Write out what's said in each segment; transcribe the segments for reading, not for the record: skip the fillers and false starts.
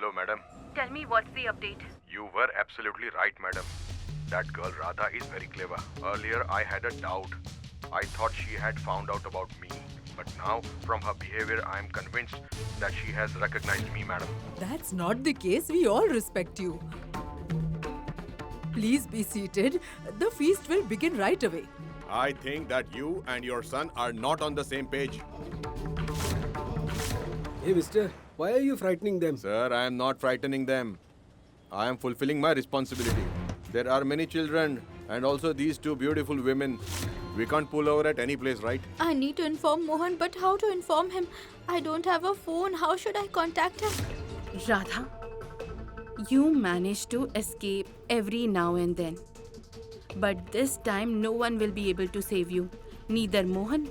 Hello, madam. Tell me what's the update. You were absolutely right, madam. That girl Radha is very clever. Earlier, I had a doubt. I thought she had found out about me. But now, from her behavior, I am convinced that she has recognized me, madam. That's not the case. We all respect you. Please be seated. The feast will begin right away. I think that you and your son are not on the same page. Hey, mister, why are you frightening them? Sir, I am not frightening them. I am fulfilling my responsibility. There are many children and also these two beautiful women. We can't pull over at any place, right? I need to inform Mohan, but how to inform him? I don't have a phone. How should I contact him? Radha, you manage to escape every now and then. But this time no one will be able to save you. Neither Mohan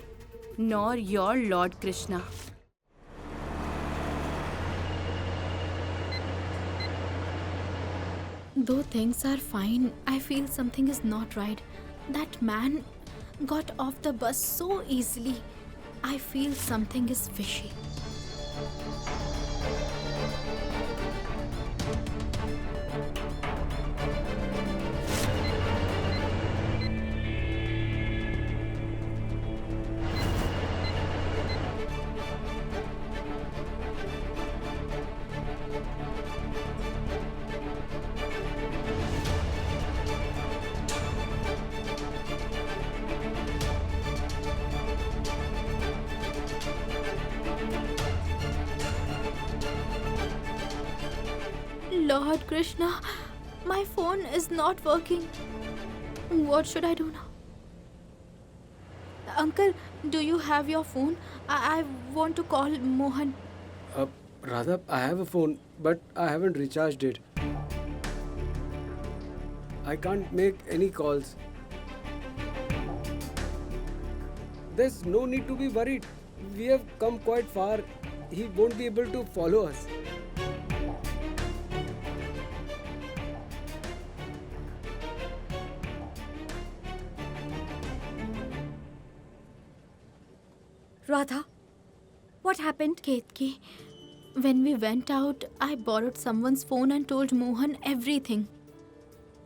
nor your Lord Krishna. Though things are fine, I feel something is not right. That man got off the bus so easily. I feel something is fishy. Lord Krishna, my phone is not working. What should I do now? Uncle, do you have your phone? I want to call Mohan. Radha, I have a phone, but I haven't recharged it. I can't make any calls. There's no need to be worried. We have come quite far. He won't be able to follow us. Radha, what happened? Ketki, when we went out, I borrowed someone's phone and told Mohan everything.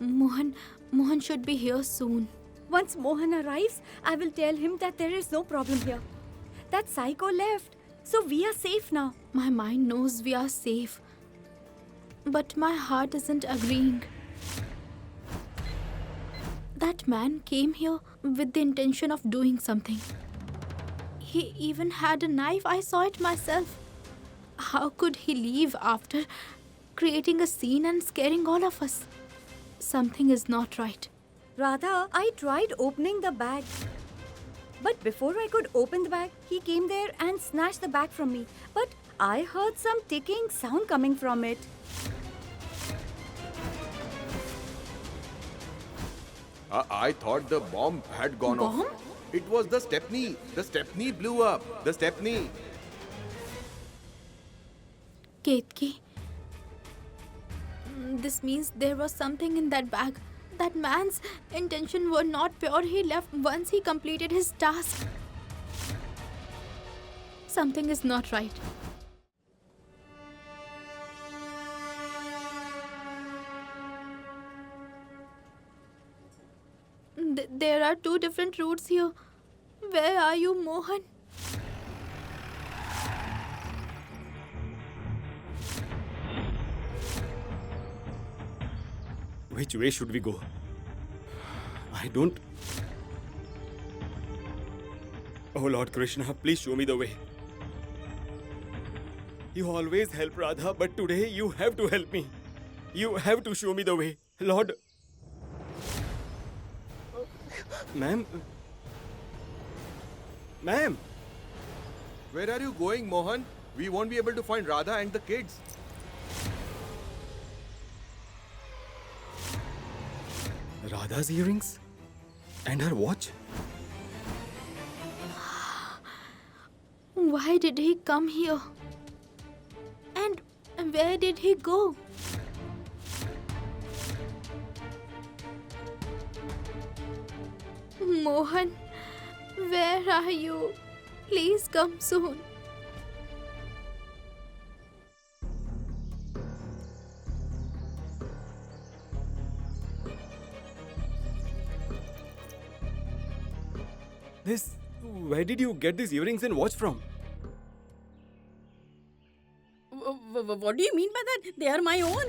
Mohan should be here soon. Once Mohan arrives, I will tell him that there is no problem here. That psycho left, so we are safe now. My mind knows we are safe, but my heart isn't agreeing. That man came here with the intention of doing something. He even had a knife. I saw it myself. How could he leave after creating a scene and scaring all of us? Something is not right. Radha, I tried opening the bag. But before I could open the bag, he came there and snatched the bag from me. But I heard some ticking sound coming from it. I thought the bomb had gone Bomb? off. It was the Stepney. The Stepney blew up. The Stepney. Ketki, this means there was something in that bag. That man's intention were not pure. He left once he completed his task. Something is not right. There are two different routes here. Where are you, Mohan? Which way should we go? I don't... Oh Lord Krishna, please show me the way. You always help Radha, but today you have to help me. You have to show me the way. Lord... Ma'am? Ma'am? Where are you going, Mohan? We won't be able to find Radha and the kids. Radha's earrings? And her watch? Why did he come here? And where did he go? Mohan, where are you? Please come soon. This. Where did you get these earrings and watch from? What do you mean by that? They are my own.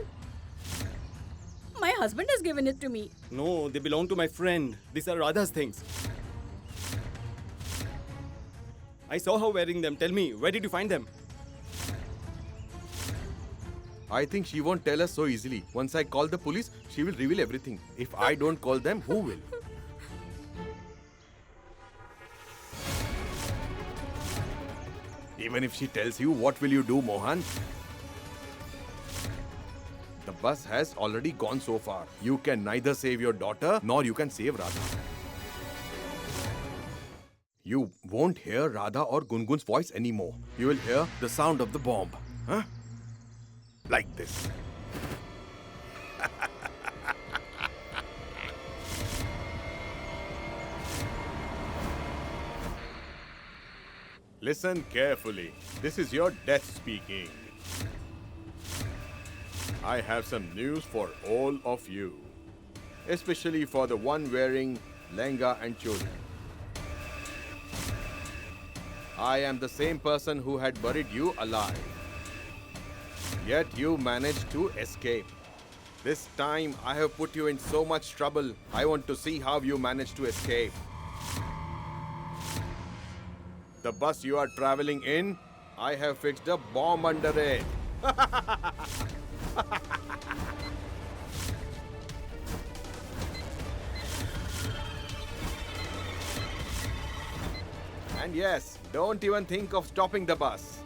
My husband has given it to me. No, they belong to my friend. These are Radha's things. I saw her wearing them. Tell me, where did you find them? I think she won't tell us so easily. Once I call the police, she will reveal everything. If I don't call them, who will? Even if she tells you, what will you do, Mohan? The bus has already gone so far. You can neither save your daughter, nor you can save Radha. You won't hear Radha or Gungun's voice anymore. You will hear the sound of the bomb. Huh? Like this. Listen carefully. This is your death speaking. I have some news for all of you, especially for the one wearing lenga and choli. I am the same person who had buried you alive. Yet you managed to escape. This time I have put you in so much trouble. I want to see how you managed to escape. The bus you are traveling in, I have fixed a bomb under it. And yes, don't even think of stopping the bus.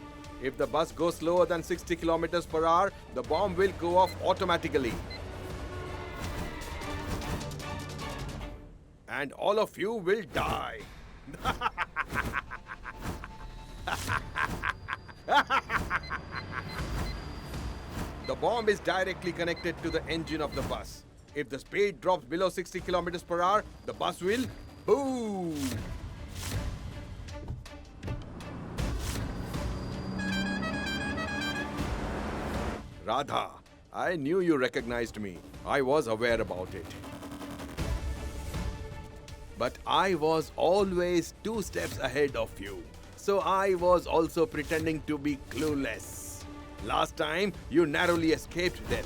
If the bus goes slower than 60 kilometers per hour, the bomb will go off automatically. And all of you will die. The bomb is directly connected to the engine of the bus. If the speed drops below 60 kilometers per hour, the bus will boom. Radha, I knew you recognized me. I was aware about it. But I was always 2 steps ahead of you. So I was also pretending to be clueless. Last time, you narrowly escaped death.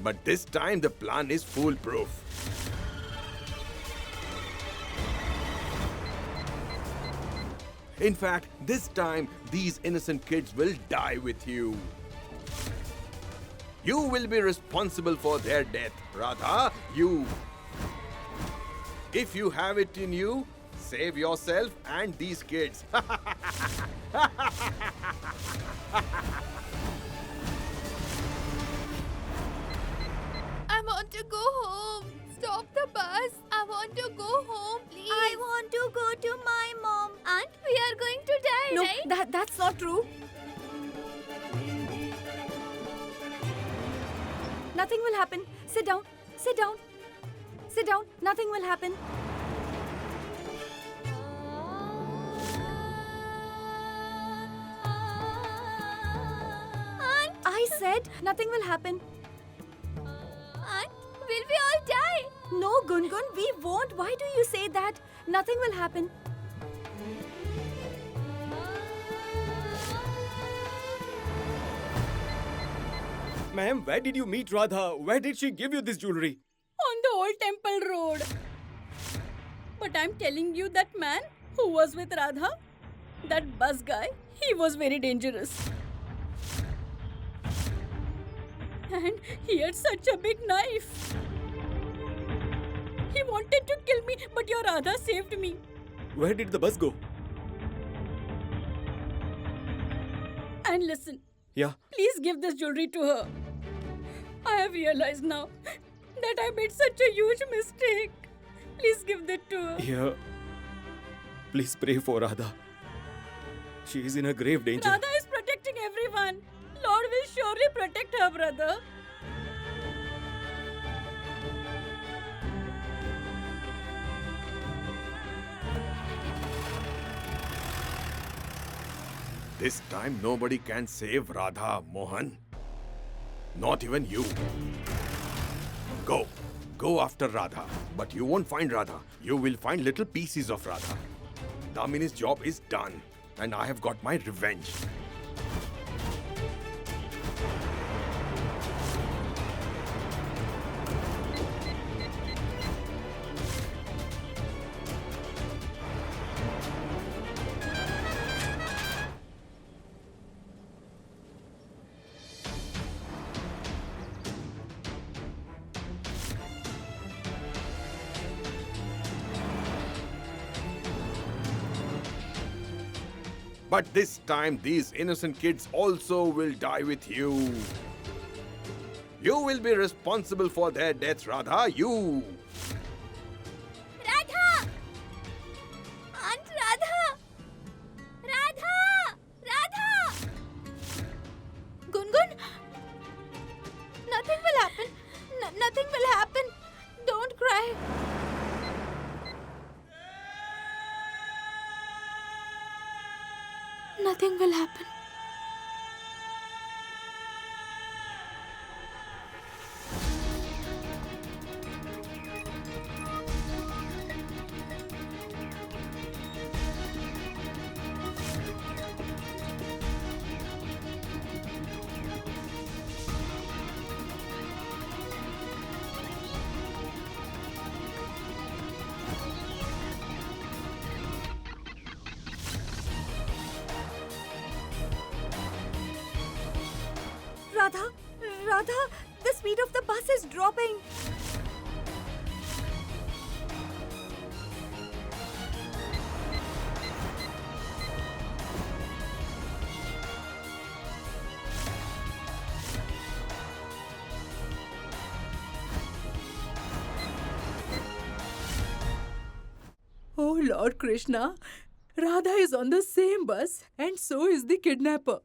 But this time, the plan is foolproof. In fact, this time, these innocent kids will die with you. You will be responsible for their death, Radha. You. If you have it in you, save yourself and these kids. I want to go home. Stop the bus. I want to go home, please. I want to go to my mom. Aunt, we are going to die, No, right? that's not true. Nothing will happen. Sit down. Sit down. Sit down. Nothing will happen. Aunt, I said nothing will happen. Aunt, will we all die? No, Gungun, we won't. Why do you say that? Nothing will happen. Ma'am, where did you meet Radha? Where did she give you this jewelry? On the old temple road. But I'm telling you, that man who was with Radha, that bus guy, he was very dangerous. And he had such a big knife. He wanted to kill me, but your Radha saved me. Where did the bus go? And listen, Yeah. please give this jewelry to her. I have realized now that I made such a huge mistake. Please give that to her. Here. Please pray for Radha. She is in a grave danger. Radha is protecting everyone. Lord will surely protect her, brother. This time nobody can save Radha, Mohan. Not even you. Go. Go after Radha. But you won't find Radha. You will find little pieces of Radha. Damini's job is done. And I have got my revenge. But this time, these innocent kids also will die with you. You will be responsible for their deaths, Radha. You. Radha! Aunt Radha! Radha! Radha! Gungun? Nothing will happen. Nothing will happen. Don't cry. Nothing will happen. Radha, the speed of the bus is dropping. Oh Lord Krishna, Radha is on the same bus and so is the kidnapper.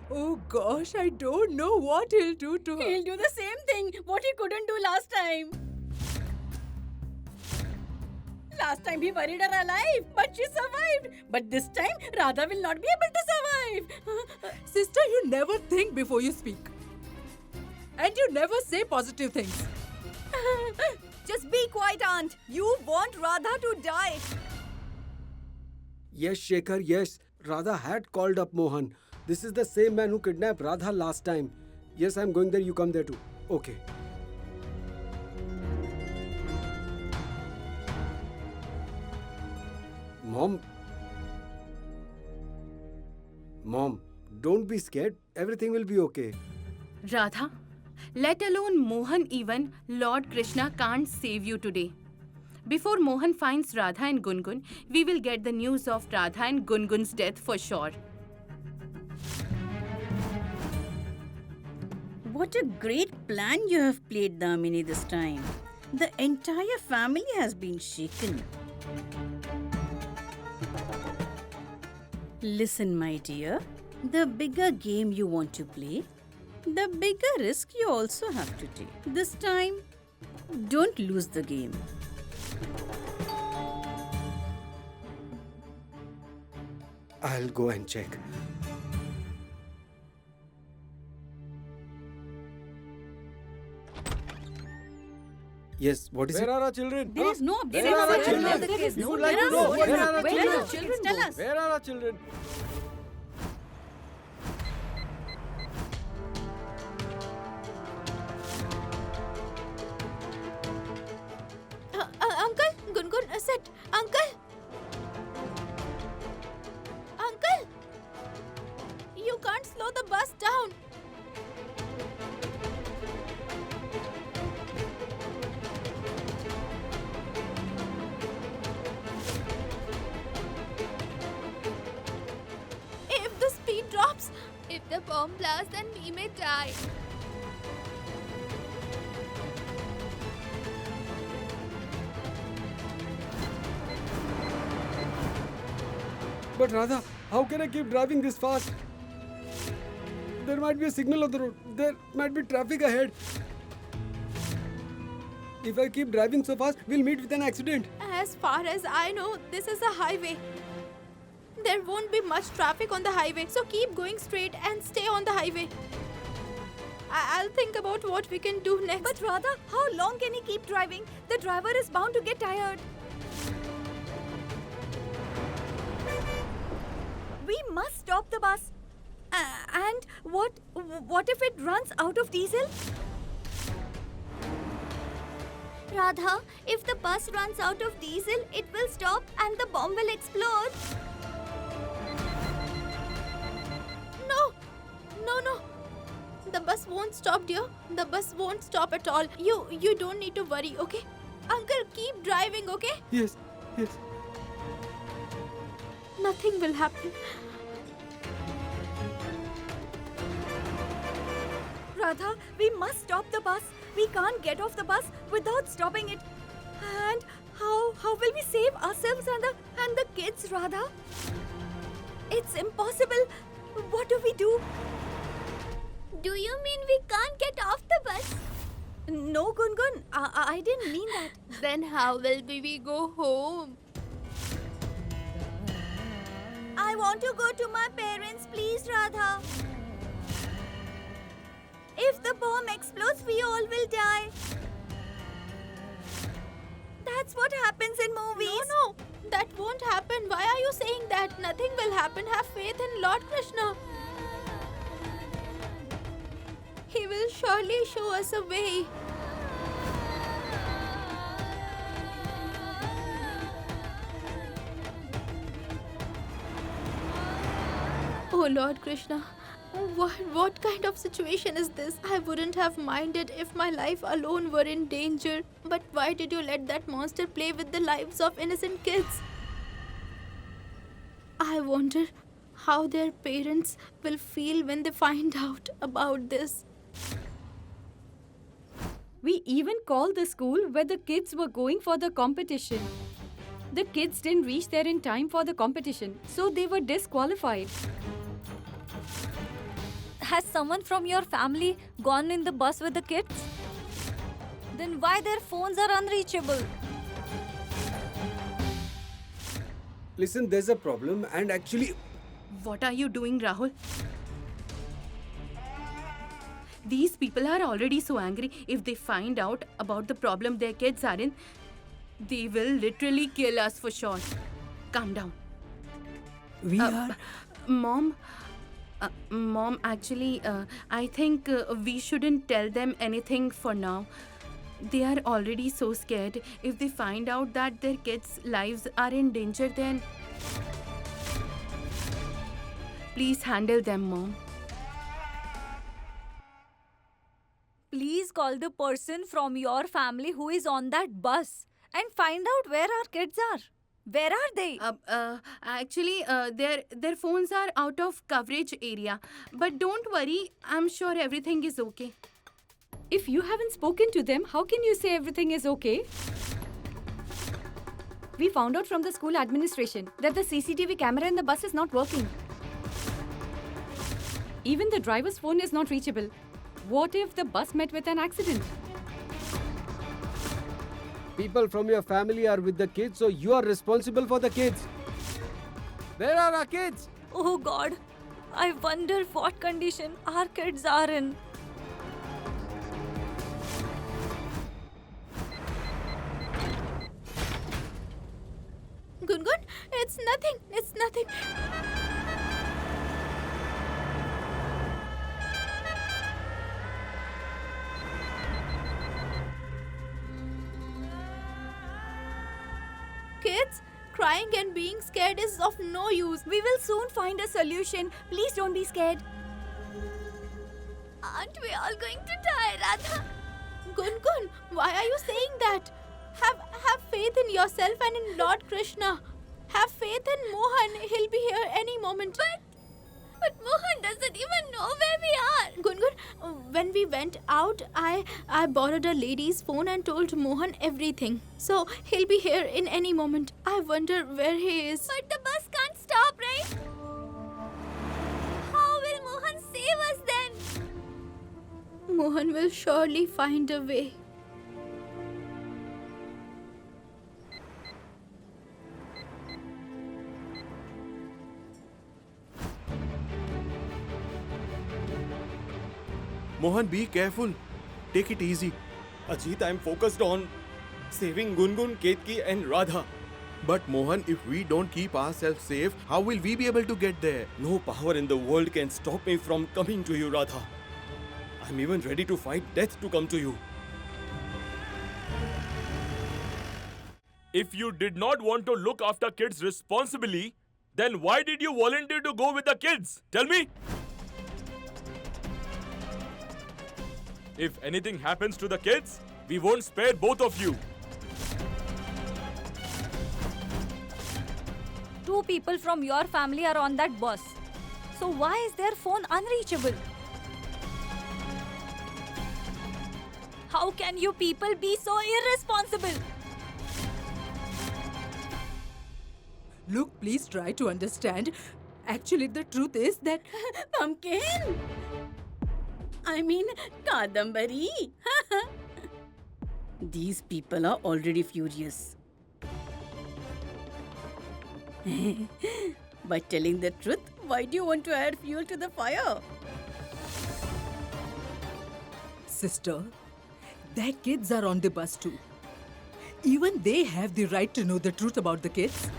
Oh gosh, I don't know what he'll do to her. He'll do the same thing what he couldn't do last time. Last time he buried her alive, but she survived. But this time, Radha will not be able to survive. Sister, you never think before you speak. And you never say positive things. Just be quiet, Aunt. You want Radha to die. Yes, Shekhar, yes. Radha had called up Mohan. This is the same man who kidnapped Radha last time. Yes, I'm going there. You come there too. Okay. Mom, don't be scared. Everything will be okay. Radha, let alone Mohan, even Lord Krishna can't save you today. Before Mohan finds Radha and Gungun, we will get the news of Radha and Gungun's death for sure. What a great plan you have played, Damini, this time. The entire family has been shaken. Listen, my dear, the bigger game you want to play, the bigger risk you also have to take. This time, don't lose the game. I'll go and check. Yes, what is it? Where are our children? There is no update. Where are our There children? is We no would like to update. know. Where are our Where children? are the children? Tell us. Where are our children? Uncle, Gungun, sit. Uncle! Uncle! You can't slow the bus down. If the speed drops, if the bomb blasts, then we may die. But Radha, how can I keep driving this fast? There might be a signal on the road. There might be traffic ahead. If I keep driving so fast, we'll meet with an accident. As far as I know, this is a highway. There won't be much traffic on the highway, so keep going straight and stay on the highway. I'll think about what we can do next. But Radha, how long can he keep driving? The driver is bound to get tired. We must stop the bus. And what if it runs out of diesel? Radha, if the bus runs out of diesel, it will stop and the bomb will explode. No. The bus won't stop, dear. The bus won't stop at all. You don't need to worry, okay? Uncle, keep driving, okay? Yes. Nothing will happen. Radha, we must stop the bus. We can't get off the bus without stopping it. And how will we save ourselves and the kids, Radha? It's impossible. What do we do? Do you mean we can't get off the bus? No, Gungun. I didn't mean that. Then how will we go home? I want to go to my parents, please, Radha. If the bomb explodes, we all will die. That's what happens in movies. No, that won't happen. Why are you saying that? Nothing will happen. Have faith in Lord Krishna. He will surely show us a way. Oh Lord Krishna, what kind of situation is this? I wouldn't have minded if my life alone were in danger. But why did you let that monster play with the lives of innocent kids? I wonder how their parents will feel when they find out about this. We even called the school where the kids were going for the competition. The kids didn't reach there in time for the competition, so they were disqualified. Has someone from your family gone in the bus with the kids? Then why their phones are unreachable? Listen, there's a problem and actually... What are you doing, Rahul? These people are already so angry. If they find out about the problem their kids are in, they will literally kill us for sure. Calm down. We are... Mom, actually, I think we shouldn't tell them anything for now. They are already so scared. If they find out that their kids' lives are in danger, then... Please handle them, Mom. Please call the person from your family who is on that bus and find out where our kids are. Where are they? Actually, their phones are out of coverage area. But don't worry, I'm sure everything is okay. If you haven't spoken to them, how can you say everything is okay? We found out from the school administration that the CCTV camera in the bus is not working. Even the driver's phone is not reachable. What if the bus met with an accident? People from your family are with the kids, so you are responsible for the kids. Where are our kids? Oh God, I wonder what condition our kids are in. Gungun, it's nothing. Kids, crying and being scared is of no use. We will soon find a solution. Please don't be scared. Aren't we all going to die, Radha? Gungun, why are you saying that? Have faith in yourself and in Lord Krishna. Have faith in Mohan. He'll be here any moment. But Mohan doesn't even know where we are. Gungun, when we went out, I borrowed a lady's phone and told Mohan everything. So he'll be here in any moment. I wonder where he is. But the bus can't stop, right? How will Mohan save us then? Mohan will surely find a way. Mohan, be careful. Take it easy. Ajit, I'm focused on saving Gungun, Ketki and Radha. But Mohan, if we don't keep ourselves safe, how will we be able to get there? No power in the world can stop me from coming to you, Radha. I'm even ready to fight death to come to you. If you did not want to look after kids responsibly, then why did you volunteer to go with the kids? Tell me. If anything happens to the kids, we won't spare both of you. 2 people from your family are on that bus. So why is their phone unreachable? How can you people be so irresponsible? Look, please try to understand. Actually, the truth is that Pumpkin! I mean, Kadambari! These people are already furious. By telling the truth, why do you want to add fuel to the fire? sister, their kids are on the bus too. Even they have the right to know the truth about the kids.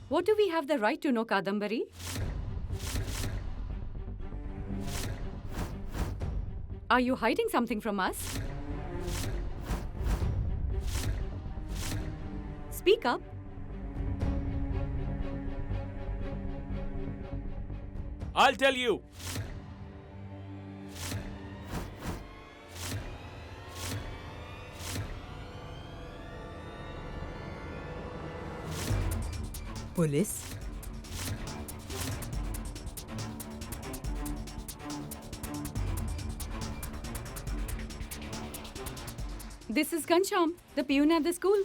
What do we have the right to know, Kadambari? Are you hiding something from us? Speak up. I'll tell you. Police? This is Ghanshyam, the peon at the school.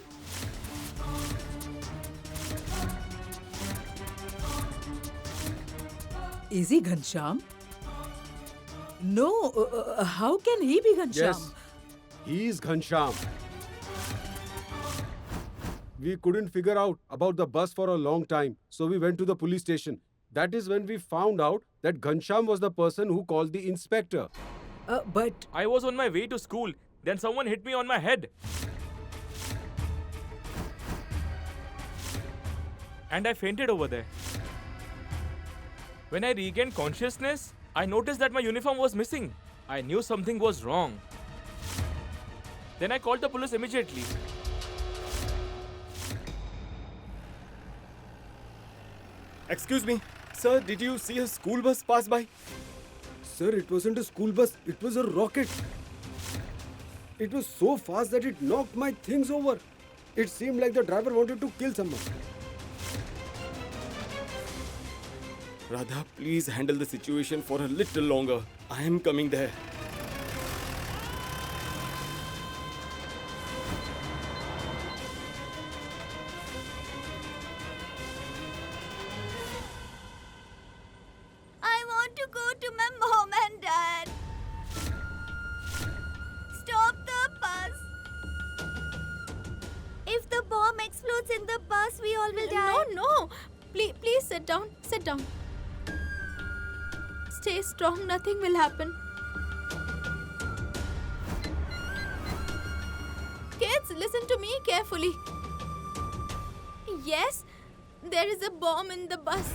Is he Ghanshyam? No, how can he be Ghanshyam? Yes, he is Ghanshyam. We couldn't figure out about the bus for a long time, so we went to the police station. That is when we found out that Ghanshyam was the person who called the inspector. But I was on my way to school. Then someone hit me on my head. And I fainted over there. When I regained consciousness, I noticed that my uniform was missing. I knew something was wrong. Then I called the police immediately. Excuse me, sir, did you see a school bus pass by? Sir, it wasn't a school bus, it was a rocket. It was so fast that it knocked my things over. It seemed like the driver wanted to kill someone. Radha, please handle the situation for a little longer. I am coming there. I want to go to my mom and dad. Stop the bus. If the bomb explodes in the bus, we all will die. No. Please sit down. Sit down. Stay strong. Nothing will happen. Kids, listen to me carefully. Yes, there is a bomb in the bus.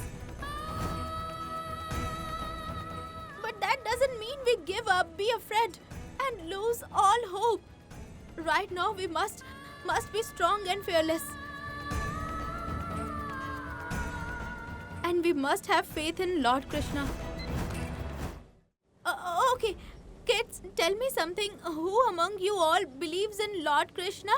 But that doesn't mean we give up, be afraid, and lose all hope. Right now, we must be strong and fearless. And we must have faith in Lord Krishna. Okay, kids, tell me something. Who among you all believes in Lord Krishna?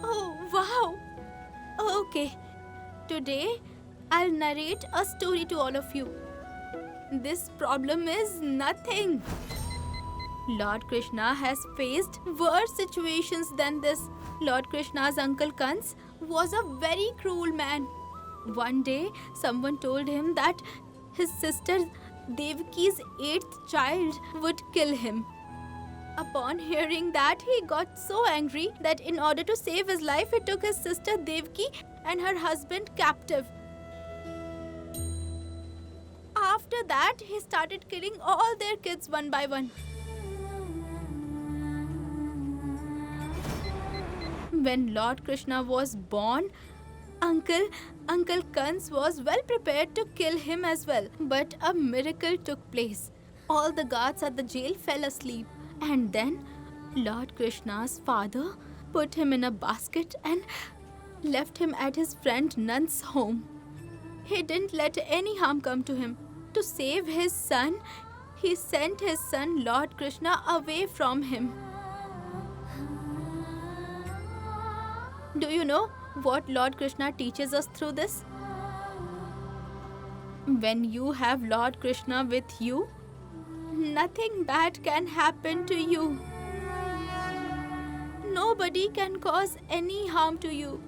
Oh, wow. Okay, today I'll narrate a story to all of you. This problem is nothing. Lord Krishna has faced worse situations than this. Lord Krishna's uncle Kans was a very cruel man. One day, someone told him that his sister Devaki's 8th child would kill him. Upon hearing that, he got so angry that in order to save his life, he took his sister Devki and her husband captive. After that, he started killing all their kids one by one. When Lord Krishna was born, Uncle Kans was well prepared to kill him as well. But a miracle took place. All the guards at the jail fell asleep. And then Lord Krishna's father put him in a basket and left him at his friend Nand's home. He didn't let any harm come to him. To save his son, he sent his son Lord Krishna away from him. Do you know what Lord Krishna teaches us through this? When you have Lord Krishna with you, nothing bad can happen to you. Nobody can cause any harm to you.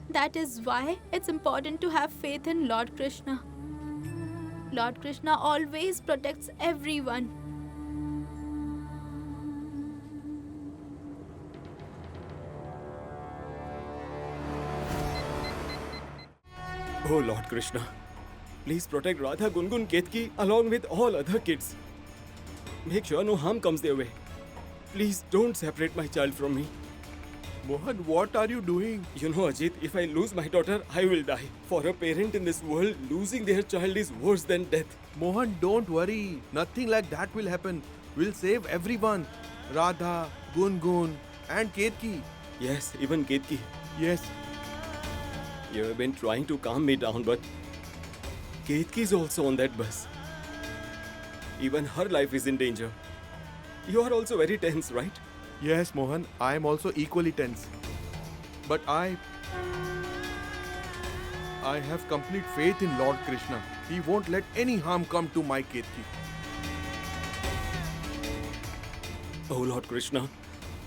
That is why it's important to have faith in Lord Krishna. Lord Krishna always protects everyone. Oh Lord Krishna, please protect Radha, Gungun, Ketki along with all other kids. Make sure no harm comes their way. Please don't separate my child from me. Mohan, what are you doing? You know, Ajit, if I lose my daughter, I will die. For a parent in this world, losing their child is worse than death. Mohan, don't worry. Nothing like that will happen. We'll save everyone. Radha, Gungun and Ketki. Yes, even Ketki. Yes. You have been trying to calm me down, but Ketki is also on that bus. Even her life is in danger. You are also very tense, right? Yes, Mohan, I am also equally tense. But I have complete faith in Lord Krishna. He won't let any harm come to my Ketki. Oh Lord Krishna,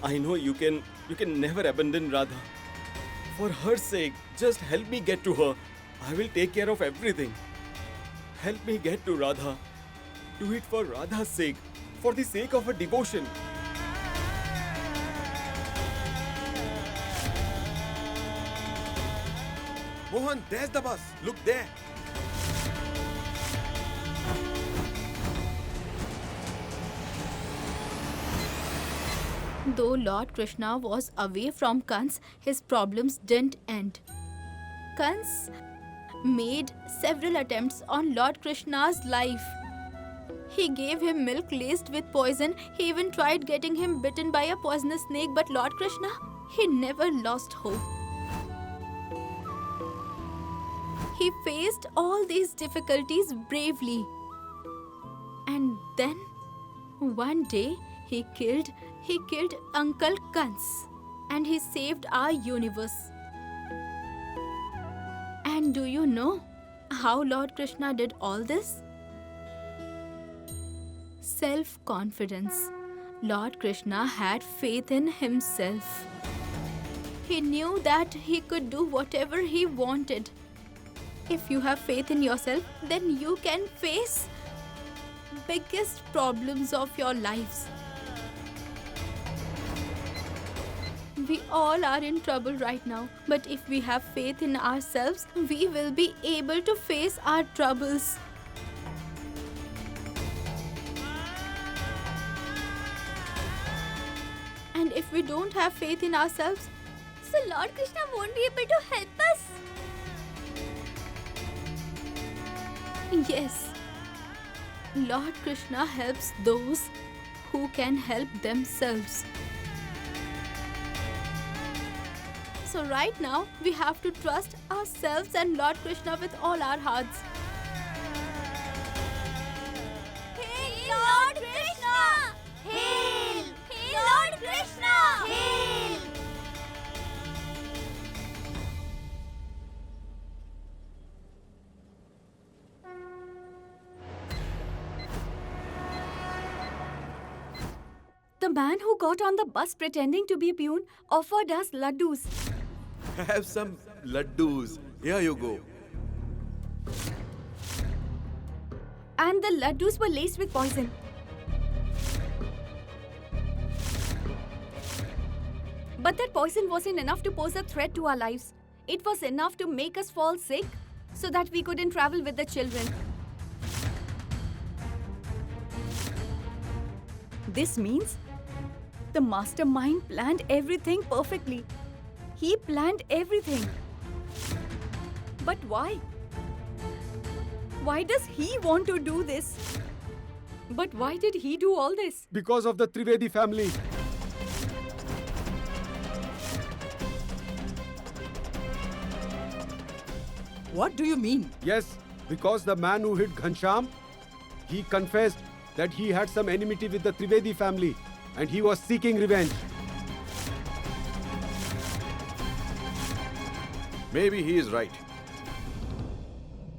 I know you can never abandon Radha. For her sake, just help me get to her. I will take care of everything. Help me get to Radha. Do it for Radha's sake, for the sake of her devotion. Mohan, there's the bus. Look there. Though Lord Krishna was away from Kans, his problems didn't end. Kans made several attempts on Lord Krishna's life. He gave him milk laced with poison. He even tried getting him bitten by a poisonous snake, but Lord Krishna, he never lost hope. He faced all these difficulties bravely. And then, one day, he killed Uncle Kans. And he saved our universe. And do you know how Lord Krishna did all this? Self-confidence. Lord Krishna had faith in himself. He knew that he could do whatever he wanted. If you have faith in yourself, then you can face biggest problems of your lives. We all are in trouble right now, but if we have faith in ourselves, we will be able to face our troubles. And if we don't have faith in ourselves, So Lord Krishna won't be able to help us. yes, Lord Krishna helps those who can help themselves. So right now, we have to trust ourselves and Lord Krishna with all our hearts. Hail Lord Krishna! Hail! Hail Lord Krishna! Hail! The man who got on the bus pretending to be a peon offered us laddus. Have some laddus. Here you go. And the laddus were laced with poison. But that poison wasn't enough to pose a threat to our lives. It was enough to make us fall sick so that we couldn't travel with the children. This means the mastermind planned everything perfectly. He planned everything. But why? Why does he want to do this? But why did he do all this? Because of the Trivedi family. What do you mean? Yes, because the man who hit Ghanshyam, he confessed that he had some enmity with the Trivedi family and he was seeking revenge. Maybe he is right.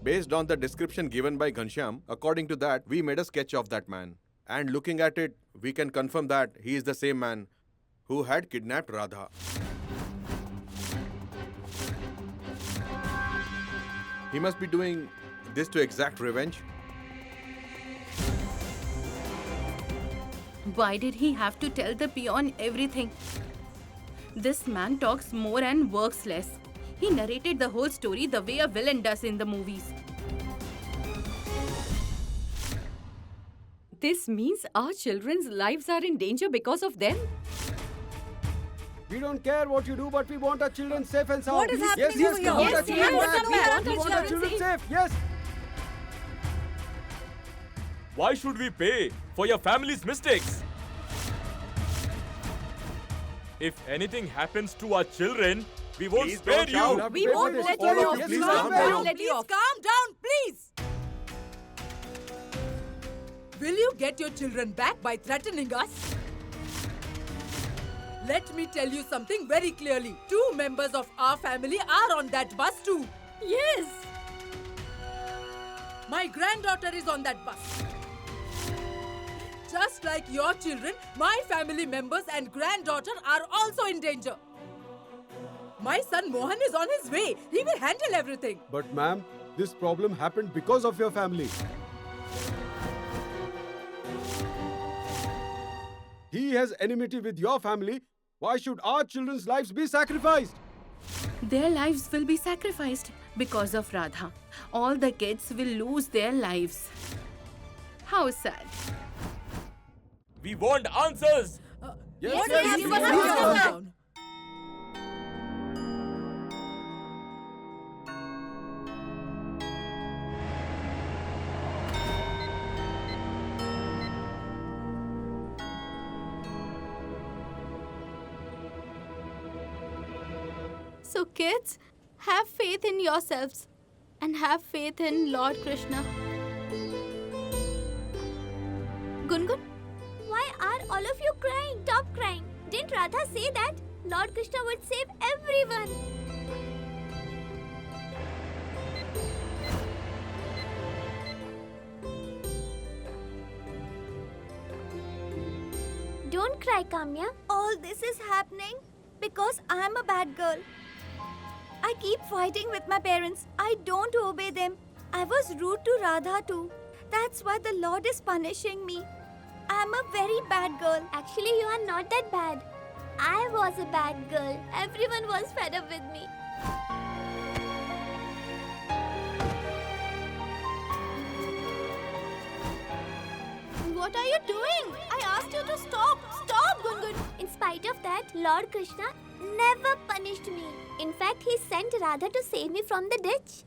Based on the description given by Ghanshyam, according to that, we made a sketch of that man. And looking at it, we can confirm that he is the same man who had kidnapped Radha. He must be doing this to exact revenge. Why did he have to tell the peon everything? This man talks more and works less. He narrated the whole story the way a villain does in the movies. This means our children's lives are in danger because of them? We don't care what you do, but we want our children safe and sound. What is happening yes, over we here? want Yes, our children yes, back. we want We our want our children children safe. Yes. Why should we pay for your family's mistakes? If anything happens to our children, we won't Please spare don't you. shout. We won't let All you of off. you, We please won't calm down. let you off. Calm down, please. Will you get your children back by threatening us? Let me tell you something very clearly. 2 members of our family are on that bus too. Yes! My granddaughter is on that bus. Just like your children, my family members and granddaughter are also in danger. My son Mohan is on his way. He will handle everything. But ma'am, this problem happened because of your family. He has enmity with your family. Why should our children's lives be sacrificed? Their lives will be sacrificed because of Radha. All the kids will lose their lives. How sad. We want answers. Yes, yes, please, yes, calm yes. down. So, kids, have faith in yourselves and have faith in Lord Krishna. Gungun? Why are all of you crying? Stop crying. Didn't Radha say that Lord Krishna would save everyone? Don't cry, Kamya. All this is happening because I'm a bad girl. I keep fighting with my parents. I don't obey them. I was rude to Radha too. That's why the Lord is punishing me. I'm a very bad girl. Actually, you are not that bad. I was a bad girl. Everyone was fed up with me. What are you doing? I asked you to stop. Stop, Gungun. In spite of that, Lord Krishna never punished me. In fact, he sent Radha to save me from the ditch.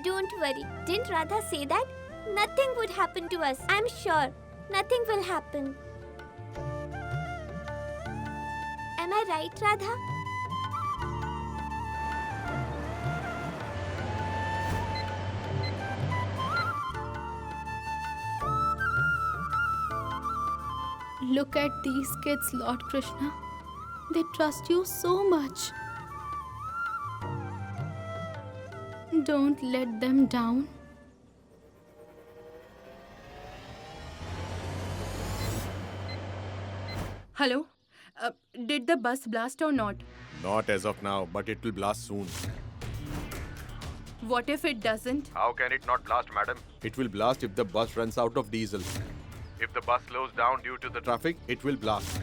Don't worry. Didn't Radha say that? Nothing would happen to us. I'm sure. Nothing will happen. Am I right, Radha? Look at these kids, Lord Krishna. They trust you so much. Don't let them down. Hello? Did the bus blast or not? Not as of now, but it will blast soon. What if it doesn't? How can it not blast, madam? It will blast if the bus runs out of diesel. If the bus slows down due to the Traffic, it will blast.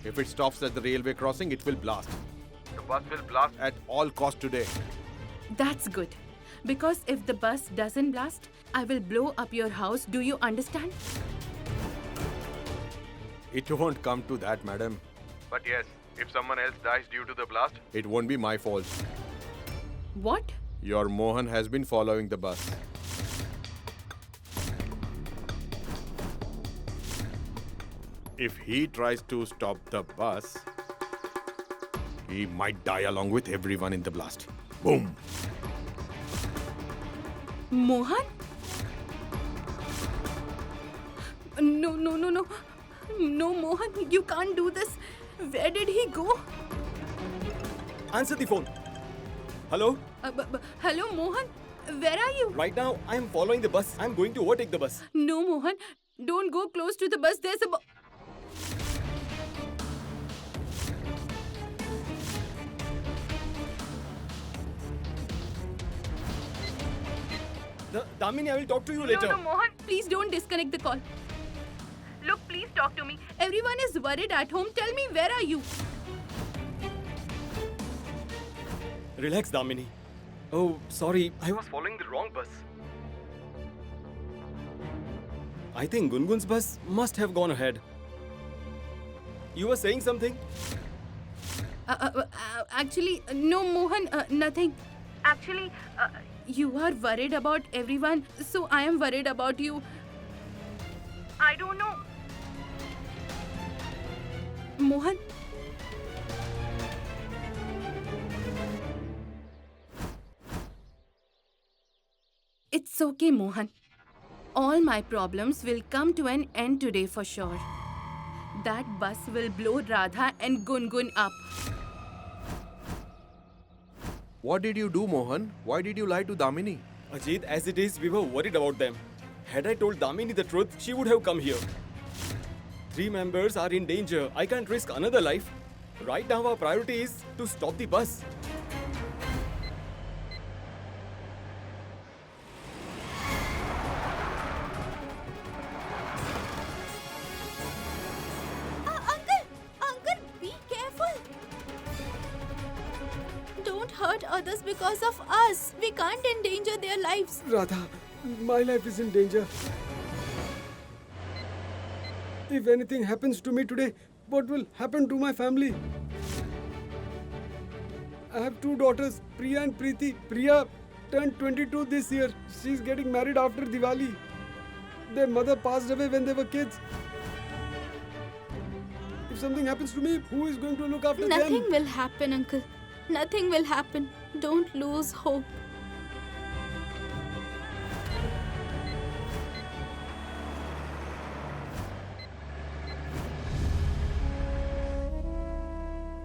If it stops at the railway crossing, it will blast. the bus will blast. At all cost today. That's good. Because if the bus doesn't blast, I will blow up your house. Do you understand? It won't come to that, madam. But yes, if someone else dies due to the blast, It won't be my fault. What? Your Mohan has been following the bus. If he tries to stop the bus, he might die along with everyone in the blast. Boom! Mohan? No, no, no, no. No, Mohan, you can't do this. Where did he go? Answer the phone. Hello? Hello, Mohan? Where are you? Right now, I am following the bus. I am going to overtake the bus. No, Mohan. Don't go close to the bus. There's a Damini, I will talk to you later. No, Mohan. Please don't disconnect the call. Look, please talk to me. Everyone is worried at home. Tell me, where are you? Relax, Damini. Oh, sorry. I was following the wrong bus. I think Gungun's bus must have gone ahead. You were saying something? Actually, no, Mohan, nothing. Actually, you are worried about everyone, so I am worried about you. I don't know. Mohan? It's okay, Mohan. All my problems will come to an end today for sure. That bus will blow Radha and Gungun up. What did you do, Mohan? Why did you lie to Damini? Ajit, as it is, we were worried about them. Had I told Damini the truth, she would have come here. 3 members are in danger. I can't risk another life. Right now, our priority is to stop the bus. Uncle, be careful. Don't hurt others because of us. We can't endanger their lives. Radha, my life is in danger. If anything happens to me today, what will happen to my family? I have 2 daughters, Priya and Preeti. Priya turned 22 this year. She's getting married after Diwali. Their mother passed away when they were kids. If something happens to me, who is going to look after them? Nothing will happen, Uncle. Nothing will happen. Don't lose hope.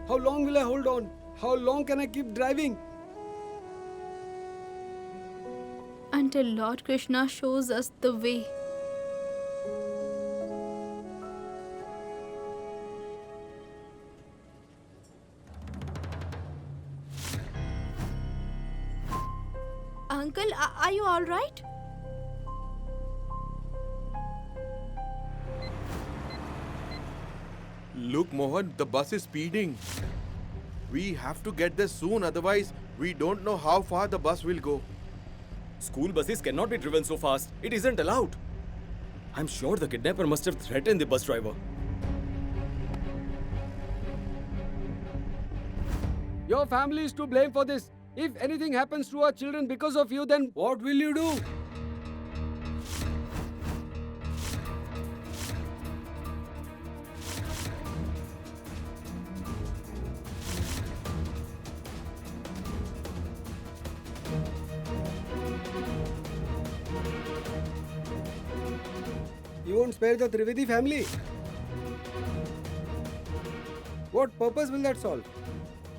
How long will I hold on? How long can I keep driving? Until Lord Krishna shows us the way. Uncle, are you all right? Look, Mohan, the bus is speeding. We have to get there soon, otherwise, we don't know how far the bus will go. School buses cannot be driven so fast. It isn't allowed. I'm sure the kidnapper must have threatened the bus driver. Your family is to blame for this. If anything happens to our children because of you, then what will you do? You won't spare the Trivedi family? What purpose will that solve?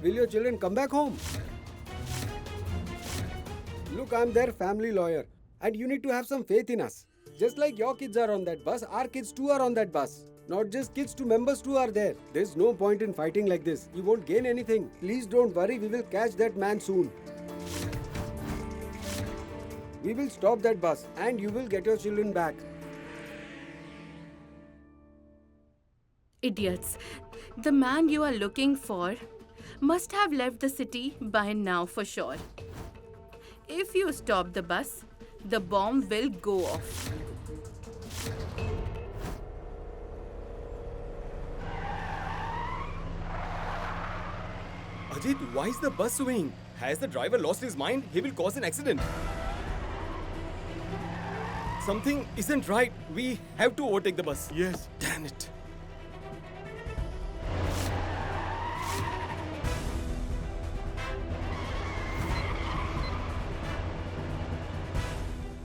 Will your children come back home? Look, I'm their family lawyer, and you need to have some faith in us. Just like your kids are on that bus, our kids too are on that bus. Not just kids, too, members too are there. There's no point in fighting like this. You won't gain anything. Please don't worry, we will catch that man soon. We will stop that bus and you will get your children back. Idiots. The man you are looking for must have left the city by now for sure. If you stop the bus, the bomb will go off. Ajit, why is the bus swaying? Has the driver lost his mind? He will cause an accident. Something isn't right. We have to overtake the bus. Yes. Damn it.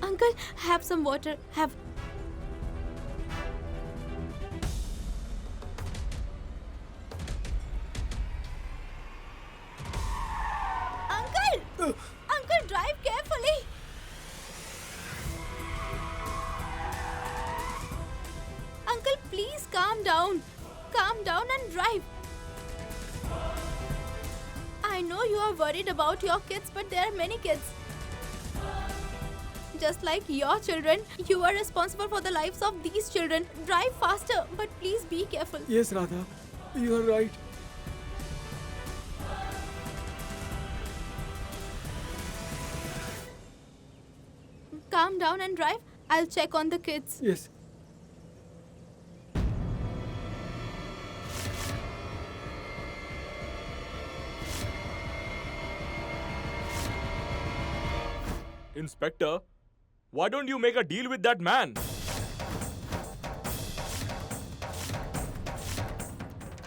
Uncle, have some water. Have. Uncle! Uncle, drive carefully. Uncle, please calm down. Calm down and drive. I know you are worried about your kids, but there are many kids. Just like your children, you are responsible for the lives of these children. Drive faster, but please be careful. Yes, Radha. You are right. Calm down and drive. I'll check on the kids. Yes. Inspector, why don't you make a deal with that man?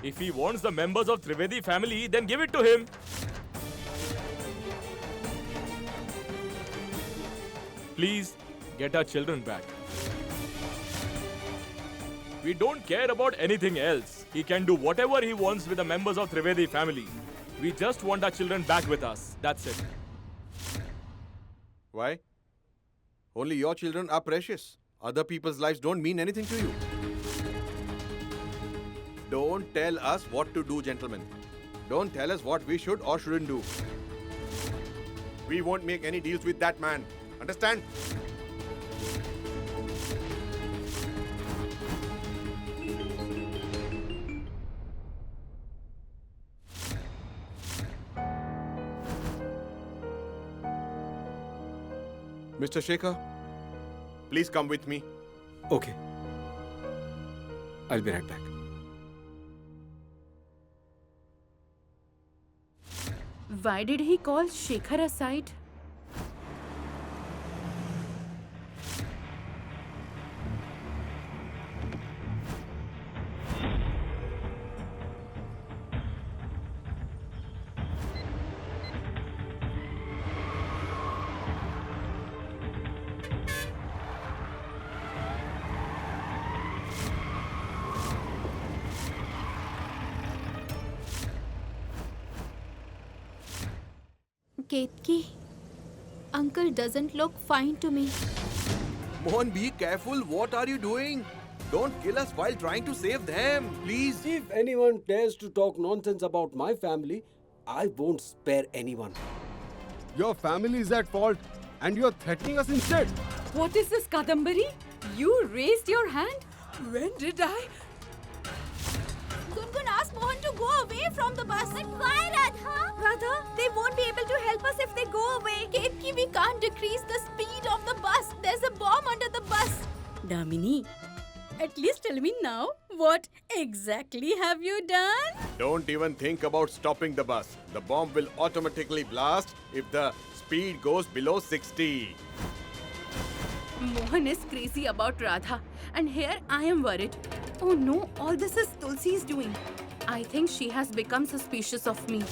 If he wants the members of Trivedi family, then give it to him. Please, get our children back. We don't care about anything else. He can do whatever he wants with the members of Trivedi family. We just want our children back with us. That's it. Why? Only your children are precious. Other people's lives don't mean anything to you. Don't tell us what to do, gentlemen. Don't tell us what we should or shouldn't do. We won't make any deals with that man. Understand? Mr. Shekhar, please come with me. Okay. I'll be right back. Why did he call Shekhar aside? Ketki, Uncle doesn't look fine to me. Mohan, be careful. What are you doing? Don't kill us while trying to save them. Please. If anyone dares to talk nonsense about my family, I won't spare anyone. Your family is at fault and you're threatening us instead. What is this, Kadambari? You raised your hand? When did I? Gungun asked Mohan to go away from the bus. But why, Radha? Radha, they won't be able to help us if they go away. Ketki, we can't decrease the speed of the bus. There's a bomb under the bus. Damini, at least tell me now, what exactly have you done? Don't even think about stopping the bus. The bomb will automatically blast if the speed goes below 60. Mohan is crazy about Radha, and here I am worried. Oh no, all this is Tulsi's doing. I think she has become suspicious of me.